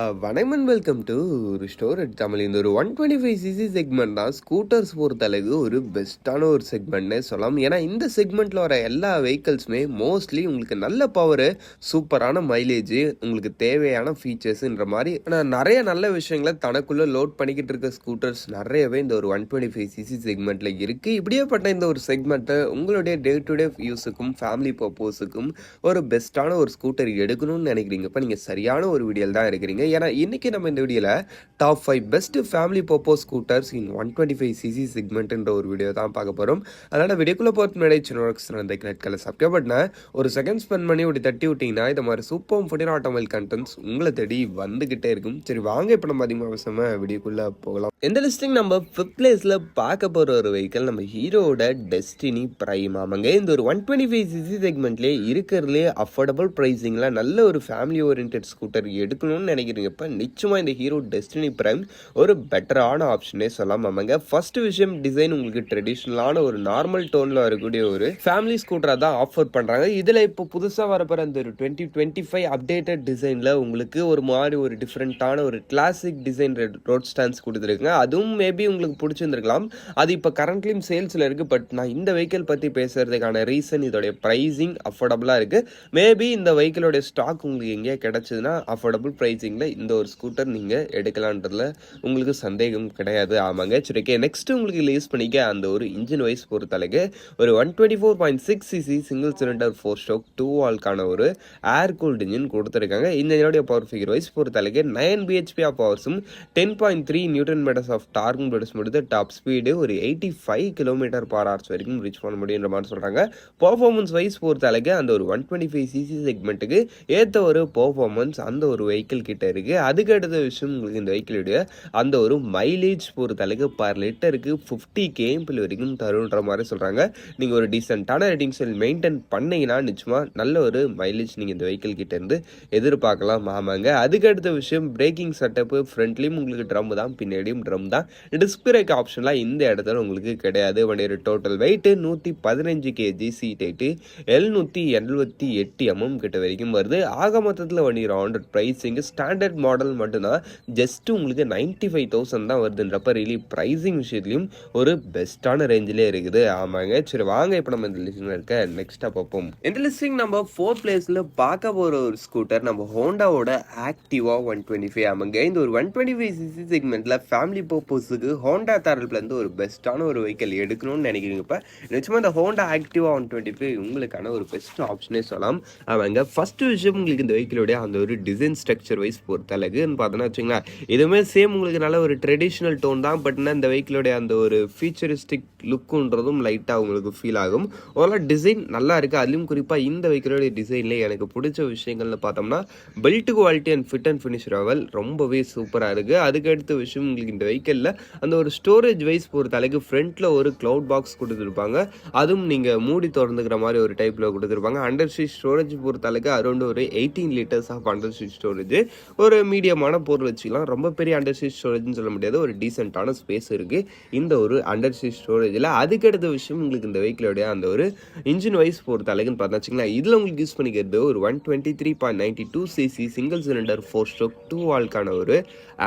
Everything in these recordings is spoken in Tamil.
வணக்கம் அண்ட் வெல்கம் டு ஒரு ஸ்டோர் அட் தமிழ். இந்த ஒரு 125cc செக்மெண்ட் தான் ஸ்கூட்டர்ஸ் பொறுத்தளவு ஒரு பெஸ்ட்டான ஒரு செக்மெண்ட்னே சொல்லலாம். ஏன்னா இந்த செக்மெண்ட்டில் வர எல்லா வெஹிக்கல்ஸுமே மோஸ்ட்லி உங்களுக்கு நல்ல பவரு, சூப்பரான மைலேஜ், உங்களுக்கு தேவையான ஃபீச்சர்ஸுன்ற மாதிரி ஆனால் நிறைய நல்ல விஷயங்களை தனக்குள்ளே லோட் பண்ணிக்கிட்டு இருக்க ஸ்கூட்டர்ஸ் நிறையவே இந்த ஒரு 125cc செக்மெண்ட்டில் இருக்குது. இப்படியேப்பட்ட இந்த ஒரு செக்மெண்ட்டை உங்களுடைய டே டு டே யூஸுக்கும் ஃபேமிலி பர்பஸுக்கும் ஒரு பெஸ்ட்டான ஒரு ஸ்கூட்டர் எடுக்கணும்னு நினைக்கிறீங்க. இப்போ நீங்கள் சரியான ஒரு வீடியோவில் தான் இருக்கிறீங்க. ஏன்னா இன்னைக்கு நம்ம இந்த வீடியோவில் top 5 best family purpose scooters in 125cc செக்மெண்ட்ன்ற ஒரு வீடியோ தான் பார்க்க போகிறோம். அதனால் வீடியோக்குள்ளே போகிறது முன்னாடி சின்ன ரெட் கலர் சப்ஸ்கிரைப் பண்ண ஒரு செகண்ட் ஸ்பெண்ட் பண்ணி இப்படி தட்டி விட்டிங்கன்னா இந்த மாதிரி சூப்பர் ஃபுட்டின் ஆட்டோமொபைல் கண்டென்ட்ஸ் உங்களை தேடி வந்துகிட்டே இருக்கும். சரி வாங்க இப்போ நம்ம அதிகமாக அவசரமாக வீடியோக்குள்ளே போகலாம். எந்த லிஸ்டிங் நம்ம 5th பிளேஸில் பார்க்க போகிற ஒரு வெஹிக்கல் நம்ம ஹீரோட டெஸ்டினி பிரைம். ஆமாங்க, இந்த ஒரு 125cc செக்மெண்ட்லேயே இருக்கிறதுலே அஃபோர்டபுள் ப்ரைஸிங்கில் நல்ல ஒரு ஃபேமிலி ஓரியன்ட் ஸ்கூட்டர் எடுக்கணும்னு நினைக்கிறீங்க. இப்போ நிச்சயமாக இந்த ஹீரோ டெஸ்டினி பிரைம் ஒரு பெட்டரான ஆப்ஷனே சொல்லலாம். ஆமாங்க, ஃபர்ஸ்ட் விஷயம் டிசைன் உங்களுக்கு ட்ரெடிஷ்னலான ஒரு நார்மல் டோனில் வரக்கூடிய ஒரு ஃபேமிலி ஸ்கூட்டராக தான் ஆஃபர் பண்ணுறாங்க. இதில் இப்போ புதுசாக வரப்போகிற அந்த ஒரு 2025 அப்டேட்டட் டிசைனில் உங்களுக்கு ஒரு மாதிரி ஒரு டிஃப்ரெண்ட்டான ஒரு கிளாசிக் டிசைன் ரோட் ஸ்டாண்ட்ஸ் கொடுத்துருக்குங்க. அதுவும் மேபி உங்களுக்கு பிடிச்சிருந்துருக்கலாம். அது இப்போ கரண்ட்லியும் சேல்ஸில் இருக்குது. பட் நான் இந்த வெஹிக்கிள் பற்றி பேசுறதுக்கான ரீசன் இதோடைய ப்ரைஸிங் அஃபோர்டபுளாக இருக்குது. மேபி இந்த வெஹிக்கிளோடைய ஸ்டாக் உங்களுக்கு எங்கேயா கிடச்சிதுன்னா அஃபோர்டபுள் ப்ரைஸிங்கில் இந்த ஒரு ஸ்கூட்டர் நீங்கள் எடுக்கலான்றதுல உங்களுக்கு சந்தேகம் கிடையாது. ஆமாங்க, சரி ஓகே. நெக்ஸ்ட் உங்களுக்கு யூஸ் பண்ணிக்க அந்த ஒரு இன்ஜின் வைஸ் பொறுத்தளவுக்கு ஒரு 124.6cc சிங்கிள் சிலிண்டர் 4 ஸ்ட்ரோக் 2 வால்க்கான ஒரு ஏர் கூல்டு இன்ஜின் கொடுத்துருக்காங்க. இந்த இன்ஜினோடைய பவர் ஃபிகர் வைஸ் பொறுத்தளவுக்கு 9 bhp ஆஃப் பவர்ஸும் 10.3 நியூட்டன் மீட்டர்ஸ் ஆஃப் டார்க்கும் ப்ரொடியூஸ் முடித்து டாப் ஸ்பீடு ஒரு 85 km/h வரைக்கும் ரீச் பண்ண முடியுன்ற மாதிரி சொல்கிறாங்க. பர்ஃபார்மன்ஸ் வைஸ் பொறுத்தளவுக்கு அந்த ஒரு 125cc செக்மெண்ட்டுக்கு ஏற்ற ஒரு பர்ஃபார்மன்ஸ் அந்த ஒரு வெஹிக்கிள் கிட்ட இருக்குது. அதுக்கு அடுத்த விஷயம் உங்களுக்கு இந்த வெஹிக்கிளுடைய அந்த ஒரு மைலேஜ் பொறுத்தளவுக்கு பர் லிட்டருக்கு 50 km வரைக்கும் தருன்ற மாதிரி சொல்கிறாங்க. நீங்கள் ஒரு டீசெண்டான ரேட்டிங்ஸ் மெயின்டைன் பண்ணீங்கன்னா நிச்சயமாக நல்ல ஒரு மைலேஜ் நீங்கள் இந்த வெஹிக்கிள் கிட்ட இருந்து எதிர்பார்க்கலாம். ஆமாங்க, அதுக்கு அடுத்த விஷயம் பிரேக்கிங் செட்டப்பு. ஃப்ரண்ட்லேயும் உங்களுக்கு ட்ரம் தான், பின்னாடியும் ட்ரம் தான். டிஸ்க் பிரேக் ஆப்ஷன்லாம் இந்த இடத்துல உங்களுக்கு கிடையாது. வண்டியோட total weight 115 kg, seat height 778 mm கிட்ட வரைக்கும் வருது. ஆக மொத்தத்தில் வண்டியோட ஆண்டர் ப்ரைஸிங் ஸ்டாண்டர்ட் மாடல் மட்டும்தான் ஜஸ்ட் உங்களுக்கு 95,000 தான் வருதுன்றப்ப ரியலி ப்ரைஸிங் விஷயத்துலையும் ஒரு பெஸ்ட்டான ரேஞ்சிலே இருக்குது. ஆமாங்க, சரி வாங்க இப்போ நம்ம இந்த லிஸ்டில் இருக்க நெக்ஸ்ட்டாக பார்ப்போம். இந்த லிஸ்டிங் நம்ம 4th பிளேஸில் பார்க்க போகிற ஒரு ஸ்கூட்டர் நம்ம ஹோண்டாவோட ஆக்டிவா 125. ஆமாங்க, இந்த ஒரு 125cc செக்மெண்ட்டில் ஃபேமிலி பர்பஸுக்கு ஹோண்டா தரப்புலேருந்து ஒரு பெஸ்ட்டான ஒரு வெஹிக்கல் எடுக்கணும்னு நினைக்கிறீங்க. இப்போ நிச்சயமாக இந்த ஹோண்டா ஆக்டிவா 125 உங்களுக்கான ஒரு பெஸ்ட் ஆப்ஷனே சொல்லலாம். ஆமாங்க, ஃபர்ஸ்ட் விஷயம் உங்களுக்கு இந்த வெஹிக்கிளோடைய அந்த ஒரு டிசைன் ஸ்ட்ரக்சர் வைஸ் பொறுத்தளவுக்கு பார்த்தோன்னா வச்சுங்களா, இதுவுமே சேம் உங்களுக்கு நல்ல ஒரு ட்ரெடிஷ்னல் டோன் தான். பட் இந்த வெஹிக்கிளோடைய அந்த ஒரு ஃபியூச்சரிஸ்டிக் லுக்குன்றதும் லைட்டாக உங்களுக்கு ஃபீல் ஆகும். ஓவரால் டிசைன் நல்லா இருக்குது. அதுலேயும் குறிப்பாக இந்த வெஹிக்கிளோடைய டிசைன்லேயே எனக்கு பிடிச்ச விஷயங்கள்னு பார்த்தோம்னா belt quality and fit and finish level ரொம்பவே சூப்பராக இருக்குது. அதுக்கு அடுத்த விஷயம் உங்களுக்கு இந்த வெஹிக்கிளில் அந்த ஒரு ஸ்டோரேஜ் வைஸ் பொறுத்தளவுக்கு ஃப்ரண்ட்டில் ஒரு க்ளவுட் பாக்ஸ் கொடுத்துருப்பாங்க. அதுவும் நீங்கள் மூடி திறந்துக்கிற மாதிரி ஒரு டைப்பில் கொடுத்துருப்பாங்க. அண்டர் சீட் ஸ்டோரேஜ் பொறுத்தளவுக்கு அரௌண்ட் ஒரு 18 liters of under seat storage. ஒரு மீடியமான பொருள் வச்சுக்கலாம். ரொம்ப பெரிய அண்டர் சீட் ஸ்டோரேஜ்னு சொல்ல முடியாது. ஒரு டீசென்ட்டான ஸ்பேஸ் இருக்குது இந்த ஒரு அண்டர் சீட் ஸ்டோரேஜில். அதுக்கடுத்த விஷயம் உங்களுக்கு இந்த வெஹிக்கிளோடைய அந்த ஒரு இன்ஜின் வைஸ் பொறுத்த அளவுக்குன்னு பார்த்தா வச்சுக்கலாம், இதில் உங்களுக்கு யூஸ் பண்ணிக்கிறது ஒரு 123.92cc சிங்கிள் சிலிண்டர் 4 ஸ்ட்ரோக் 2 வால்க்கான ஒரு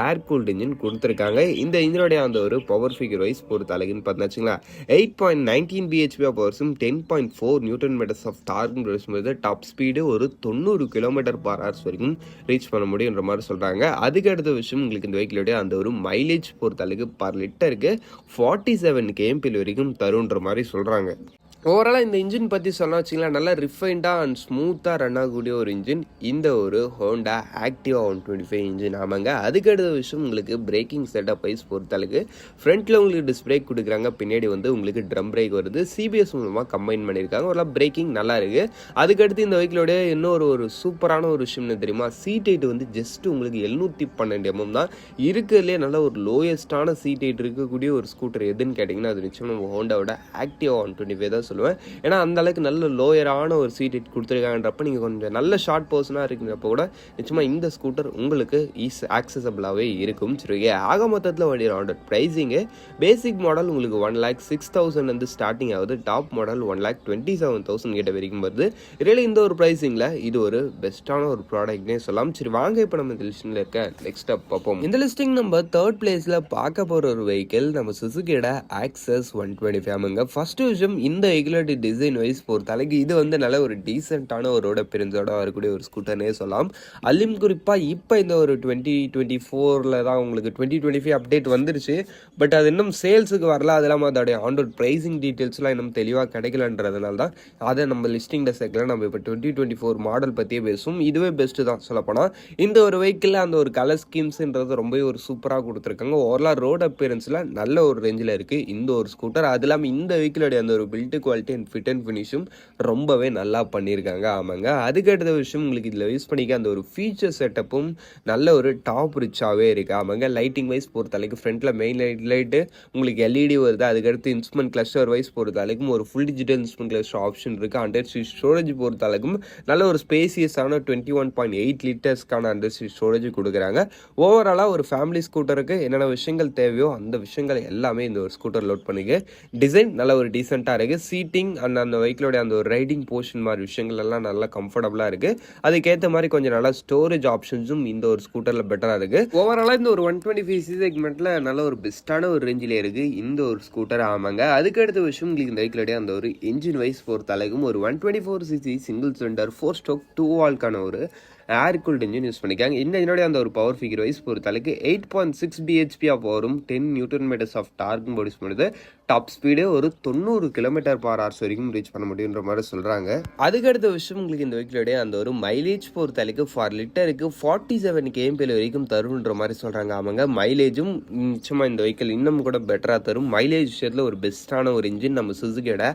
ஏர் கூல்டு இன்ஜின் கொடுத்துருக்காங்க. இந்த இன்ஜினுடைய அந்த ஒரு பவர் ஃபிகர் வைஸ் பொறுத்த அளவுக்குன்னு பார்த்தா வச்சுக்கலாம் 8.19 bhp ஆஃப் பவர்ஸும் 10.4 நியூட்டன் மீட்டர்ஸ் ஆஃப் டார்க்கும் ப்ரொடியூஸ் பண்ணுறது டாப் ஸ்பீடு ஒரு 90 km/h வரைக்கும் ரீச் பண்ண முடியுன்ற மாதிரி சொல்கிறாங்க. அதுக்கு அடுத்த விஷயம் உங்களுக்கு இந்த வெஹிக்கிளோடைய அந்த ஒரு மைலேஜ் பொறுத்த அளவுக்கு பர் லிட்டருக்கு 47 km வரைக்கும் தருன்ற மாதிரி சொல்கிறாங்க. ஓவராலாக இந்த இன்ஜின் பற்றி சொன்னால் வச்சிங்களா, நல்லா ரிஃபைண்டாக அண்ட் ஸ்மூத்தாக ரன் ஆகக்கூடிய ஒரு இன்ஜின் இந்த ஒரு ஹோண்டா ஆக்டிவா 125 இன்ஜின். ஆமாங்க, அதுக்கு அடுத்த விஷயம் உங்களுக்கு பிரேக்கிங் செட்டப் வைஸ் பொறுத்தளவுக்கு ஃப்ரண்ட்டில் உங்களுக்கு டிஸ்க் பிரேக் கொடுக்குறாங்க, பின்னாடி வந்து உங்களுக்கு ட்ரம் பிரேக் வருது. சிபிஎஸ் மூலமாக கம்பைன் பண்ணியிருக்காங்க. ஓரளவு பிரேக்கிங் நல்லா இருக்குது. அதுக்கடுத்து இந்த வெஹிக்கிளோடைய இன்னொரு ஒரு சூப்பரான ஒரு விஷயம்னு தெரியுமா, சீட் ஹைட் வந்து ஜஸ்ட் உங்களுக்கு 712 mm தான் இருக்கிறதுலே நல்ல ஒரு லோயஸ்டான சீட் ஹைட் இருக்கக்கூடிய ஒரு ஸ்கூட்டர் எதுன்னு கேட்டிங்கன்னா அது நிச்சயம் நம்ம ஹோண்டாவோட ஆக்டிவா 125 தான் தான் சொல்லுவேன். ஏன்னா அந்த அளவுக்கு நல்ல லோயரான ஒரு சீட் ஹைட் கொடுத்துருக்காங்கன்றப்ப நீங்கள் கொஞ்சம் நல்ல ஷார்ட் பர்சனாக இருக்கிறப்ப கூட நிச்சயமாக இந்த ஸ்கூட்டர் உங்களுக்கு ஆக்சசபிளாகவே இருக்கும். சரி, ஆக மொத்தத்தில் வண்டியோட ப்ரைஸிங்கு பேசிக் மாடல் உங்களுக்கு 1,06,000 ஸ்டார்டிங் ஆகுது. டாப் மாடல் 1,27,000 கிட்ட வரைக்கும் வருது. ரியலி இந்த ஒரு ப்ரைஸிங்கில் இது ஒரு பெஸ்ட்டான ஒரு ப்ராடக்ட்னே சொல்லலாம். சரி வாங்க இப்போ நம்ம இந்த லிஸ்டிங்கில் இருக்க நெக்ஸ்ட் அப் பார்ப்போம். இந்த லிஸ்டிங் நம்ம தேர்ட் பிளேஸில் பார்க்க போகிற ஒரு வெஹிக்கிள் நம்ம சுசுகியோட ஆக்சஸ் 125 ஆமாங்க. ஃபர்ஸ்ட் விஷயம் இந்த வெஹிக்கிளோட டிசைன் வைஸ் பொறுத்தளவுக்கு இது வந்து நல்ல ஒரு டீசெண்டான ஒரு ரோட பிரிஞ்சோட வரக்கூடிய ஒரு ஸ்கூட்டர்னே சொல்லலாம். அதுலேயும் குறிப்பாக இப்போ இந்த ஒரு 2024 தான் உங்களுக்கு 2025 அப்டேட் வந்துருச்சு. பட் அது இன்னும் சேல்ஸுக்கு வரல. அது இல்லாமல் அதோடைய ஆன்ரோட் ப்ரைஸிங் டீட்டெயில்ஸ்லாம் இன்னும் தெளிவாக கிடைக்கலன்றதுனால தான் அதை நம்ம லிஸ்டிங்கில் சேர்க்கல. நம்ம இப்போ 2024 மாடல் பற்றியே பேசும். இதுவே பெஸ்ட்டு தான் சொல்லப்போனால். இந்த ஒரு வெஹிக்கிளில் அந்த ஒரு கலர் ஸ்கீம்ஸுன்றது ரொம்பவே ஒரு சூப்பராக கொடுத்துருக்காங்க. ஓவரால் ரோட் அப்பியரன்ஸில் நல்ல ஒரு ரேஞ்சில் இருக்குது இந்த ஒரு ஸ்கூட்டர். அது இல்லாமல் இந்த வெஹிக்கிளோடைய அந்த ஒரு build quality and fit and ஃபினிஷும் ரொம்பவே நல்லா பண்ணியிருக்காங்க. ஆமாங்க. அதுக்கடுத்த விஷயம் உங்களுக்கு இதில் யூஸ் பண்ணிக்க அந்த ஒரு ஃபீச்சர் செட்டப்பும் நல்ல ஒரு டாப் ரிச்சாகவே இருக்குது. ஆமாங்க. லைட்டிங் வைஸ் பொறுத்தளவுக்கு ஃப்ரண்ட்டில் மெயின் லைட்டு உங்களுக்கு எல்இடி வருது. அதுக்கடுத்து இன்ஸ்ட்ருமெண்ட் கிளஸ்டர் வைஸ் பொறுத்தளவுக்கும் ஒரு full digital instrument cluster option இருக்குது. அண்டர் சீட் ஸ்டோரேஜ் பொறுத்தளவுக்கும் நல்ல ஒரு ஸ்பேசியஸான 21.8 லிட்டர்ஸ்க்கான அண்டர் சீட் ஸ்டோரேஜ் கொடுக்குறாங்க. ஓவராலாக ஒரு ஃபேமிலி ஸ்கூட்டருக்கு என்னென்ன விஷயங்கள் தேவையோ அந்த விஷயங்கள் எல்லாமே இந்த ஒரு ஸ்கூட்டர் லோட் பண்ணிக்க. டிசைன் நல்ல ஒரு டீசெண்டாக இருக்குது. சீட்டிங் அண்ட் அந்த வெஹிக்கிளோடைய அந்த ஒரு ரைடிங் போர்ஷன் மாதிரி விஷயங்கள் எல்லாம் நல்லா கம்ஃபர்டபுளாக இருக்குது. அதுக்கேற்ற மாதிரி கொஞ்சம் நல்லா ஸ்டோரேஜ் ஆப்ஷன்ஸும் இந்த ஒரு ஸ்கூட்டரில் பெட்டராக இருக்குது. ஓவராலாக இந்த ஒரு 125cc செக்மெண்ட்டில் நல்ல ஒரு பெஸ்ட்டான ஒரு ரேஞ்சில் இருக்குது இந்த ஒரு ஸ்கூட்டர். ஆமாங்க. அதுக்கடுத்த விஷயம் உங்களுக்கு இந்த வெஹிக்கிளோடைய அந்த ஒரு இன்ஜின் வைஸ் பொறுத்தளவுக்கும் ஒரு 124cc சிங்கிள் சிலிண்டர் 4 ஸ்ட்ரோக் 2 வால்க்கான ஒரு ஏர் கூல்ட் இன்ஜின் யூஸ் பண்ணிக்காங்க. இந்த இதனுடைய அந்த ஒரு பவர் ஃபிகர் வைஸ் பொறுத்தளவுக்கு 8.6 bhp ஆஃப் பவரும் 10 நியூட்டன் மீட்டர்ஸ் ஆஃப் டார்க்கும் ப்ரொடியூஸ் பண்ணுது. டாப் ஸ்பீடு ஒரு 90 km/h வரைக்கும் ரீச் பண்ண முடியுன்ற மாதிரி சொல்கிறாங்க. அதுக்கடுத்த விஷயம் உங்களுக்கு இந்த வெஹிக்கிளோடைய அந்த ஒரு மைலேஜ் பொறுத்தளவுக்கு ஃபார் லிட்டருக்கு 47 kmph வரைக்கும் தரும்ன்ற மாதிரி சொல்கிறாங்க. ஆமாங்க. மைலேஜும் நிச்சயமாக இந்த வெஹிக்கிள் இன்னும் கூட பெட்டராக தரும். மைலேஜ் விஷயத்தில் ஒரு பெஸ்ட்டான ஒரு இன்ஜின் நம்ம சுசுகியோட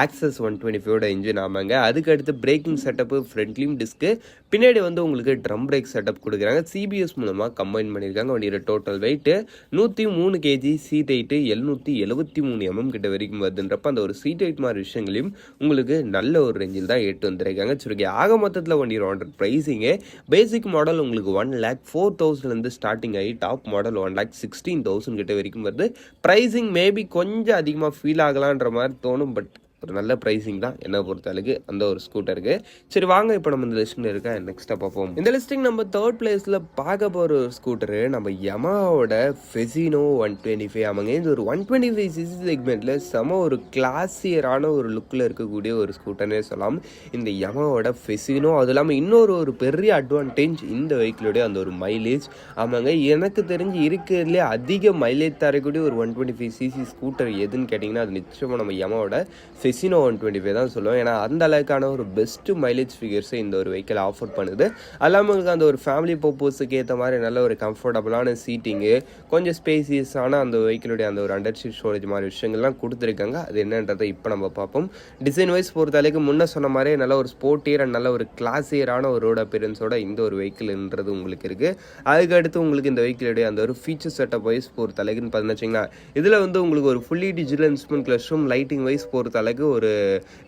ஆக்சஸ் 125 இன்ஜின். ஆமாங்க. அதுக்கடுத்து பிரேக்கிங் செட்டப்பு ஃப்ரண்ட்லியும் டிஸ்க்கு, பின்னாடி வந்து உங்களுக்கு ட்ரம் பிரேக் செட்டப் கொடுக்குறாங்க. சிபிஎஸ் மூலமாக கம்பைன் பண்ணியிருக்காங்க. வண்டியோட total weight 103 kg, seat height 773 mm கிட்ட வரைக்கும் வருதுன்றப்ப அந்த ஒரு சீட் ஹைட் மாதிரி விஷயங்களையும் உங்களுக்கு நல்ல ஒரு ரேஞ்சில் தான் எட்டு வந்திருக்காங்க. சுருக்கி ஆக மொத்தத்தில் வண்டியோட ப்ரைஸிங்கே பேசிக் மாடல் உங்களுக்கு 1,04,000 ஸ்டார்டிங் ஆகி டாப் மாடல் 1,16,000 கிட்ட வரைக்கும் வருது. ப்ரைஸிங் மேபி கொஞ்சம் அதிகமாக ஃபீல் ஆகலான்ற மாதிரி தோணும். பட் ஒரு நல்ல ப்ரைஸிங் தான் என்ன பொறுத்தளவுக்கு அந்த ஒரு ஸ்கூட்டருக்கு. சரி வாங்க இப்போ நம்ம இந்த லிஸ்டில் இருக்க நெக்ஸ்ட்டாக பார்ப்போம். இந்த லிஸ்டிங் நம்ம தேர்ட் பிளேஸில் பார்க்க போகிற ஒரு ஸ்கூட்டரு நம்ம யமாவோட ஃபெசினோ 125. ஆமாங்க. இது ஒரு 125cc செக்மெண்ட்டில் செம ஒரு கிளாசியரான ஒரு லுக்கில் இருக்கக்கூடிய ஒரு ஸ்கூட்டர்னே சொல்லலாம் இந்த யமாவோட ஃபெசினோ. அது இல்லாமல் இன்னொரு ஒரு பெரிய அட்வான்டேஜ் இந்த வெஹிக்கிளோடைய அந்த ஒரு மைலேஜ். ஆமாங்க. எனக்கு தெரிஞ்சு இருக்கிறதுலே அதிக மைலேஜ் தரக்கூடிய ஒரு 125cc ஸ்கூட்டர் எதுன்னு கேட்டிங்கன்னா அது நிச்சயமாக நம்ம யமாவோட ஃபெசினோ 125 தான் சொல்லுவோம். ஏன்னா அந்த அளவுக்கான ஒரு பெஸ்ட்டு மைலேஜ் ஃபிகர்ஸை இந்த ஒரு வெஹிக்கிள் ஆஃபர் பண்ணுது. அல்லாமல் உங்களுக்கு அந்த ஒரு ஃபேமிலி பர்பஸுக்கு ஏற்ற மாதிரி நல்ல ஒரு கம்ஃபர்டபுளான சீட்டிங்கு, கொஞ்சம் ஸ்பேசியஸான அந்த வெஹிக்கிளுடைய அந்த ஒரு அண்டர் சீட் ஸ்டோரேஜ் மாதிரி விஷயங்கள்லாம் கொடுத்துருக்காங்க. அது என்னன்றதை இப்போ நம்ம பார்ப்போம். டிசைன் வைஸ் பொறுத்தளவுக்கு முன்ன சொன்ன மாதிரி நல்ல ஒரு ஸ்போர்ட்டியர் அண்ட் நல்ல ஒரு கிளாசியரான ஒரு ரோட் அப்பியரன்ஸோட இந்த ஒரு வெஹிக்கிள்ன்றது உங்களுக்கு இருக்குது. அதுக்கடுத்து உங்களுக்கு இந்த வெஹிக்கிளுடைய அந்த ஒரு ஃபீச்சர் செட்டப் வைஸ் பொறுத்தளவுக்குன்னு பார்த்தீங்கன்னா இதில் வந்து உங்களுக்கு ஒரு ஃபுல்லி டிஜிட்டல் இன்ஸ்ட்ருமெண்ட் கிளஸ்டரும் லைட்டிங் வைஸ் பொறுத்தளவுக்கு ஒரு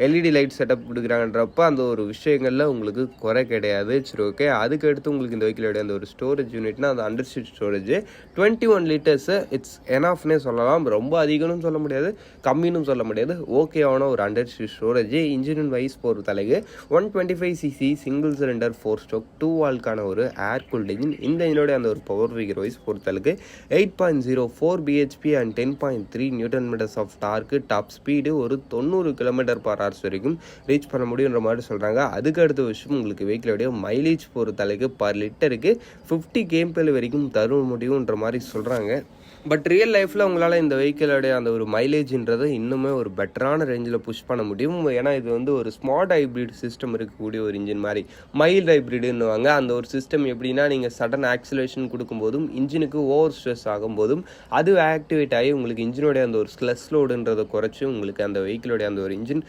எல்இடி லைட் செட்டப் கொடுக்குறாங்கன்றப்ப அந்த ஒரு விஷயங்களில் உங்களுக்கு குறை கிடையாது. சரி ஓகே. அதுக்கு அடுத்து உங்களுக்கு இந்த வெஹிக்கிளோட அந்த ஒரு ஸ்டோரேஜ் யூனிட்னா அந்த under seat storage 21 litres it's எனாஃப்னே சொல்லலாம். ரொம்ப அதிகம்னு சொல்ல முடியாது, கம்மின்னு சொல்ல முடியாது. ஓகேவான ஒரு அண்டர் சீட் ஸ்டோரேஜ். இன்ஜின் வைஸ் பொறுத்தளவுக்கு 125cc சிங்கிள் சிலிண்டர் 4 ஸ்ட்ரோக் 2 வால்க்கான ஒரு ஏர் கூல்ட் இன்ஜின். இந்த இன்ஜினோட அந்த ஒரு பவர் ஃபிகர் வைஸ் பொறுத்தளவுக்கு 8.04 bhp and 10.3 newton meters of torque. Top speed ஒரு 90 km/h வரைக்கும் ரீச் பண்ண முடியுன்ற மாதிரி சொல்கிறாங்க. அதுக்கு அடுத்த விஷயம் உங்களுக்கு வெஹிக்கிளோடைய மைலேஜ் பொறுத்தளவுக்கு பர் லிட்டருக்கு 50 kmph வரைக்கும் தர முடியுன்ற மாதிரி சொல்கிறாங்க. பட் ரியல் லைஃப்பில் உங்களால் இந்த வெஹிக்கிளோடைய அந்த ஒரு மைலேஜ்ன்றது இன்னுமே ஒரு பெட்டரான ரேஞ்சில் புஷ் பண்ண முடியும். ஏன்னா இது வந்து ஒரு ஸ்மார்ட் ஹைப்ரிட் சிஸ்டம் இருக்கக்கூடிய ஒரு இன்ஜின் மாதிரி மைல்டு ஹைப்ரிடுன்னுவாங்க. அந்த ஒரு சிஸ்டம் எப்படின்னா நீங்கள் சடன் ஆக்சிலேஷன் கொடுக்கும்போதும் இன்ஜினுக்கு ஓவர் ஸ்ட்ரெஸ் ஆகும்போதும் அது ஆக்டிவேட் ஆகி உங்களுக்கு இன்ஜினோடைய அந்த ஒரு ஸ்லஸ் லோடுன்றதை குறைச்சி உங்களுக்கு அந்த வெஹிக்கிளோடைய வெஹிக்கிளோடைய அந்த ஒரு இன்ஜின்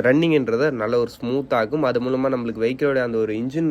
ரன்னிங்ன்றதை நல்ல ஒரு ஸ்மூத் ஆகும். அது மூலமாக நம்மளுக்கு வெஹிக்கிளோடைய அந்த ஒரு இன்ஜின்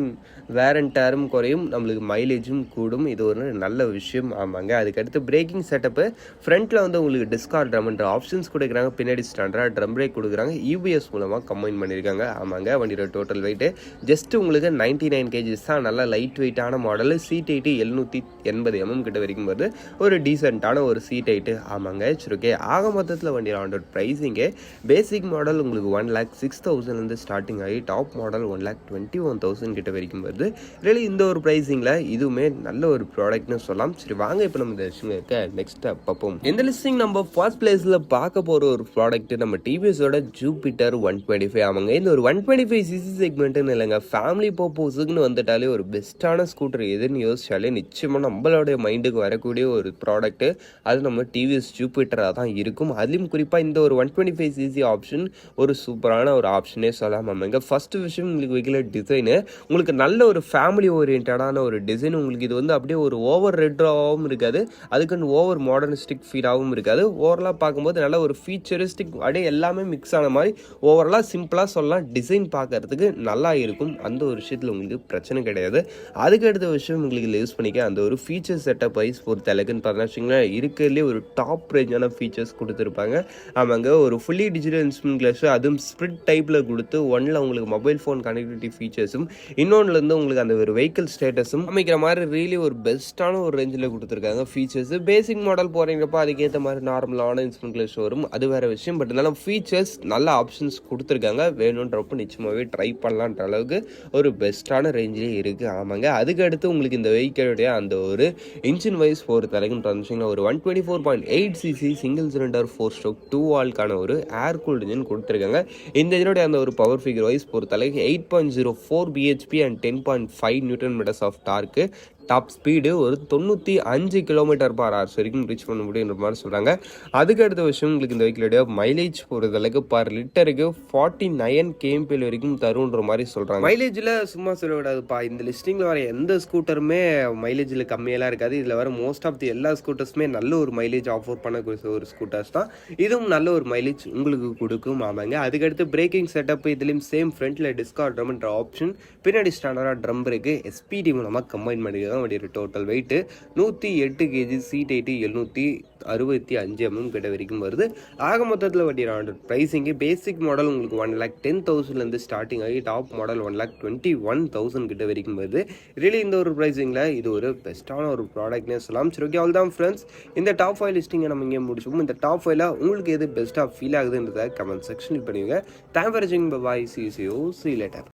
வேர் அண்ட் டேரும் குறையும், நம்மளுக்கு மைலேஜும் கூடும். இது ஒரு நல்ல விஷயம். ஆமாங்க. அதுக்கடுத்து பிரேக்கிங் செட்டப்பு ஃப்ரண்ட்டில் வந்து உங்களுக்கு டிஸ்க் ஆர் ட்ரம்ன்ற ஆப்ஷன்ஸ் கொடுக்குறாங்க. பின்னாடி ஸ்டாண்டர்டாக ட்ரம் பிரேக் கொடுக்குறாங்க. EBS மூலமாக கம்பைன் பண்ணியிருக்காங்க. ஆமாங்க. வண்டியோட டோட்டல் வெயிட்டு ஜஸ்ட் உங்களுக்கு 99 kgs தான். நல்லா லைட் வெயிட்டான மாடல். சீட் ஹைட்டு 780 mm கிட்ட வரைக்கும் வருது. ஒரு டீசெண்டான ஒரு சீட் ஹைட்டு. ஆமாங்க. சரி, ஓகே. ஆக மொத்தத்தில் வண்டியோட ஆண்டோட ப்ரைஸிங்கே பேசிக் மாடல் உங்களுக்கு 1,06,000 ஸ்டார்டிங் ஆகி டாப் மாடல் 1,21,000 கிட்ட வரைக்கும் வருது. ரியலி இந்த ஒரு ப்ரைஸிங்கில் இதுவுமே நல்ல ஒரு ப்ராடக்ட்னு சொல்லலாம். சரி, வாங்க இப்போ நம்ம இந்த விஷயம் இருக்க நெக்ஸ்ட் பார்ப்போம். இந்த லிஸ்டிங் நம்ம ஃபர்ஸ்ட் பிளேஸில் பார்க்க போகிற ஒரு ப்ராடக்ட் நம்ம டிவிஎஸோட ஜூபிட்டர் 125. ஆமாங்க. இந்த ஒரு 125cc செக்மெண்ட்டுன்னு இல்லைங்க, ஃபேமிலி பர்பஸுக்குன்னு வந்துட்டாலே ஒரு பெஸ்ட்டான ஸ்கூட்டர் எதுன்னு யோசிச்சாலே நிச்சயமாக நம்மளுடைய மைண்டுக்கு வரக்கூடிய ஒரு ப்ராடக்ட்டு அது நம்ம டிவிஎஸ் ஜூபிட்டராக தான் இருக்கும். அதுலேயும் குறிப்பாக இந்த ஒரு 125cc ஆப்ஷன் ஒரு சூப்பரான ஒரு ஆப்ஷனே சொல்லலாம். ஆமாங்க. ஃபர்ஸ்ட் விஷயம் உங்களுக்கு வைக்கல டிசைனு உங்களுக்கு நல்ல ஒரு ஃபேமிலி ஓரியன்டான ஒரு டிசைன். உங்களுக்கு இது வந்து அப்படியே ஒரு ஓவர் ரெட்ராகவும் இருக்காது, அதுக்குன்னு ஓவர் மாடர்னிஸ்டிக் ஃபீலாகவும் இருக்காது. ஓவரலாக பார்க்கும்போது நல்ல ஒரு ஃபீச்சரிஸ்டிக் அப்படியே எல்லாமே மிக்ஸ் ஆன மாதிரி ஓவரலாக சிம்பிளாக சொல்லலாம். டிசைன் பார்க்கறதுக்கு நல்லா இருக்கும். அந்த ஒரு விஷயத்தில் உங்களுக்கு பிரச்சனை கிடையாது. அதுக்கு அடுத்த விஷயம் உங்களுக்கு இதில் யூஸ் பண்ணிக்க அந்த ஒரு ஃபீச்சர் செட்டப் வைஸ் பொறுத்த அளவுக்குன்னு பார்த்தா வச்சிங்களேன், இருக்கிறதுலே ஒரு டாப் ரேஞ்சான ஃபீச்சர்ஸ் கொடுத்துருப்பாங்க. ஆமாங்க. ஒரு ஃபுல்லி டிஜிட்டல் இன்ஸ்ட்ருமெண்ட் கிளாஸ், அதுவும் ஸ்ப்ரிட் டைப்பில் கொடுத்து ஒன்றில் உங்களுக்கு மொபைல் ஃபோன் கனெக்டிவிட்டி ஃபீச்சர்ஸும் இன்னொன்றுலேருந்து உங்களுக்கு அந்த ஒரு வெஹிக்கிள் ஸ்டேட்டஸும் அமைக்கிற மாதிரி ரியலி ஒரு பெஸ்ட்டான ஒரு ரேஞ்சில் கொடுத்துருக்காங்க ஃபீச்சர்ஸ். பேசிக் மாடல் போகிறீங்கப்போ அதுக்கேற்ற மாதிரி நார்மலான இன்ஸ்ட்ருமெண்ட் கிளாஸ் வரும், அது வேறு விஷயம். பட் இருந்தாலும் ஃபீச்சர்ஸ் நல்ல ஆப்ஷன்ஸ் கொடுத்துருக்காங்க. வேணுன்றப்போ நிச்சயமாகவே ட்ரை பண்ணலான்ற அளவுக்கு ஒரு பெஸ்ட்டான ரேஞ்சிலே இருக்குது. ஆமாங்க. அதுக்கு அடுத்து உங்களுக்கு இந்த வெஹிக்கிளுடைய அந்த ஒரு இன்ஜின் வைஸ் பொறுத்த அளவுக்கு வந்துச்சிங்கன்னா ஒரு 124.8cc சிங்கிள் சிலிண்டர் 4-stroke 2 வால்க்கான ஒரு ஏர் கூல்டு இன்ஜின் கொடுத்துருக்காங்க. இந்த இன்ஜினுடைய அந்த ஒரு பவர் ஃபிகர் வைஸ் பொறுத்த அளவுக்கு 8.04 bhp and 10.5 Nm of torque. Top speed ஒரு 95 km/h வரைக்கும் ரீச் பண்ண முடியுன்ற மாதிரி சொல்கிறாங்க. அதுக்கு அடுத்த விஷயம் உங்களுக்கு இந்த வெஹிக்கிளுடைய மைலேஜ் பொறுத்தளவுக்கு பர் லிட்டருக்கு 49 kmpl வரைக்கும் தருன்ற மாதிரி சொல்கிறாங்க. மைலேஜில் சும்மா சொல்லக்கூடாதுப்பா, இந்த லிஸ்டிங்கில் வர எந்த ஸ்கூட்டருமே மைலேஜில் கம்மியெல்லாம் இருக்காது. இதில் வர மோஸ்ட் ஆஃப் தி எல்லா ஸ்கூட்டர்ஸுமே நல்ல ஒரு மைலேஜ் ஆஃபர் பண்ணக்கூடிய ஒரு ஸ்கூட்டர்ஸ் தான். இதுவும் நல்ல ஒரு மைலேஜ் உங்களுக்கு கொடுக்கும். ஆமாங்க. அதுக்கடுத்து பிரேக்கிங் செட்டப் இதுலேயும் சேம் ஃப்ரண்ட்டில் டிஸ்கார் ட்ரம்ன்ற ஆப்ஷன், பின்னாடி ஸ்டாண்டர்டாக ட்ரம் பிரேக்கு SPD மூலமாக கம்பைன் பண்ணியிருக்காங்க. வண்டியோட total weight 108 kg, seat height 765 mm கிட்ட வரைக்கும் வருது. ஆக மொத்தத்தில் வண்டியோட ப்ரைஸிங்கு பேசிக் மாடல் உங்களுக்கு 1,10,000 ஸ்டார்டிங் ஆகி டாப் மாடல் 1,21,000 கிட்ட வரைக்கும் வருது. ரியலி இந்த ஒரு ப்ரைஸிங்கில் இது ஒரு பெஸ்ட்டான ஒரு ப்ராடக்ட்னே சொல்லலாம். சரி, ஓகே. அவ்வளோ தான் ஃப்ரெண்ட்ஸ், இந்த டாப் 5 லிஸ்டிங்கை நம்ம இங்கே முடிச்சுப்போம். இந்த டாப் 5ல உங்களுக்கு எது பெஸ்ட்டாக ஃபீல் ஆகுதுன்றதை கமெண்ட் செக்ஷனில் பண்ணுவீங்க. தேங்க் ஃபார் வாட்சிங். பை. See you later.